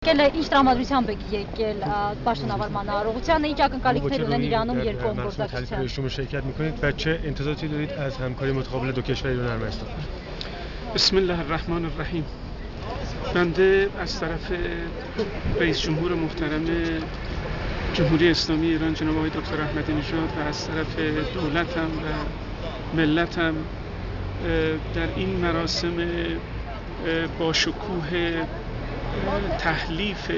Կելը ինչ տրամադրությամբ եք եկել պաշտոնավարման առողջանը, ինչ ակնկալիքներ ունեն Իրանում երկու գործակցության։ شما شرکت میکنید و چه انتظاراتی دارید از همکاری متقابل دو کشور ایران و ارمنستان؟ بسم الله الرحمن الرحیم. بنده از طرف رئیس جمهور محترم جمهوری اسلامی ایران جناب آقای دکتر احمدی نژاد و از طرف دولتم و ملتم در این مراسم با شکوه تحلیف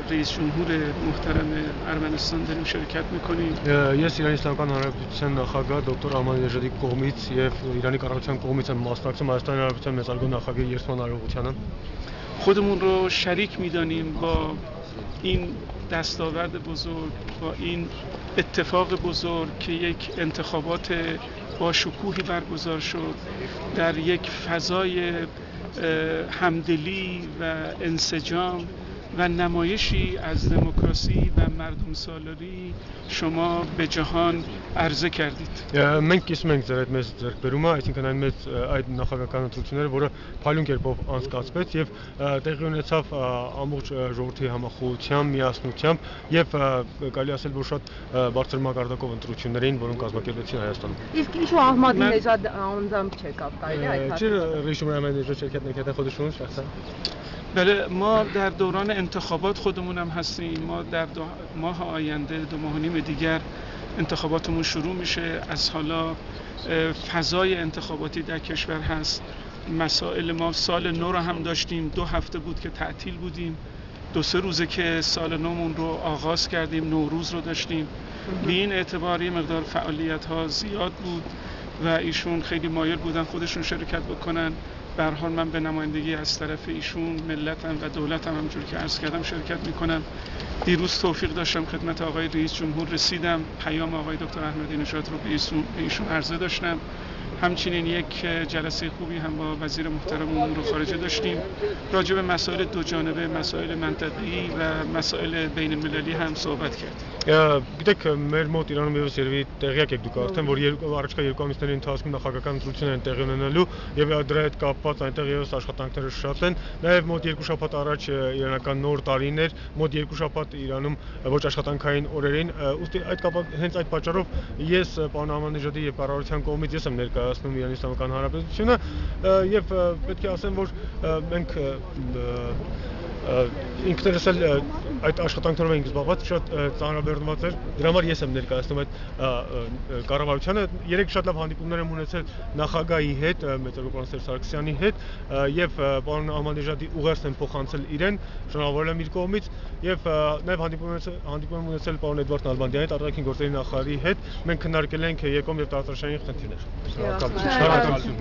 رئیس جمهور محترم ارمنستان داریم شرکت میکنیم. Ես Իրանի Իսլամական Հանրապետության նախագահ դոկտոր Արման Նեժադի կողմից եւ Իրանի կառավարության կողմից եմ մասնակցում Հայաստանի Հանրապետության մեծարգո նախագահի երդման արարողությանը. خودمون رو شریک میدانیم با این دستاورد بزرگ، با این اتفاق بزرگ که یک انتخابات با شکوهی برگزار شد در یک فضای همدلی و انسجام و نمایشی از دموکراسی و مردم سالاری شما به جهان عرضه کردید. Մենք կիսում ենք ձեր այդ մեծ ձեռքբերումը, այսինքն այն մեծ այդ նախագահական ընտրությունները, որը փայլուն կերպով անցկացվեց եւ տեղի ունեցավ ամբողջ ժողովրդի համախոհությամբ, միասնությամբ եւ կարելի ասել, որ շատ բարձր մակարդակով ընտրություններ էին, որոնք կազմակերպվեցին Հայաստանում. Իսկ ինչու Ահմադինեժադ անձամբ չեկավ, կարելի է այդ چرا رئیس جمهور احمدی نژاد شرکت نکردن خودشون شخصا؟ بله، ما در دوران انتخابات خودمون هم هستیم. ما در 2 ماه آینده 2 ماه و نیم دیگر انتخاباتمون شروع میشه. از حالا فضای انتخاباتی در کشور هست. مسائل ما سال نو رو هم داشتیم، 2 هفته بود که تعطیل بودیم، 2-3 روزه که سال نومون رو آغاز کردیم، نوروز رو داشتیم. به این اعتبار یه مقدار فعالیت ها زیاد بود و ایشون خیلی مایل بودن خودشون شرکت بکنن. به هر حال من به نمایندگی از طرف ایشون، ملتم و دولتم همونجوری که عرض کردم شرکت میکنم. دیروز توفیق داشتم خدمت آقای رئیس جمهور رسیدم، پیام آقای دکتر احمدی نژاد رو به ایشون عرضه داشتم. همچنین یک جلسه خوبی هم با وزیر محترم امور خارجه داشتیم. راجع به مسائل دو جانبه، مسائل منطقه‌ای و مسائل بین المللی هم صحبت کردیم. Գիտեք, մեր մոտ Իրանում եւս երևի տեղյակ եք դուք արդեն, որ առաջկա 2 ամիսների ընթացքում նախագահական ընտրություններ են տեղի ունենալու եւ դրա հետ կապված այնտեղ եւս աշխատանքները շատ են. Նաեւ մոտ 2 շաբաթ առաջ իրանական նոր տարին էր, մոտ 2 շաբաթ Իրանում ոչ աշխատանքային օրեր էին. Ուստի այդ կապակցությամբ հենց այդ պատճառով ես պարոն Արման Նեժադի եւ կառավարության կողմից ես եմ ներկայացնում Իրանի Իսլամական Հանրապետությունը եւ պետք է ասեմ, որ մենք ինքներս էլ այդ աշխատանքներով ենք զբաղված, շատ ծանրաբեռնված էր, դրա համար ես եմ ներկայացնում այդ կառավարությանը. 3 շատ լավ հանդիպումներ եմ ունեցել նախագահի հետ, մեծարգո պարոն Սերժ Սարգսյանի հետ եւ պարոն Արման Նեժադի ուղերձն եմ փոխանցել իրեն, շնորհավորել եմ իր կողմից եւ նաեւ հանդիպում եմ ունեցել պարոն Էդվարդ Նալբանդյանի հետ, արտաքին գործերի նախարարի հետ, մենք քննարկել ենք ԵԿՕՄ եւ տարածաշրջանային խնդիրներ. Շնորհակալություն.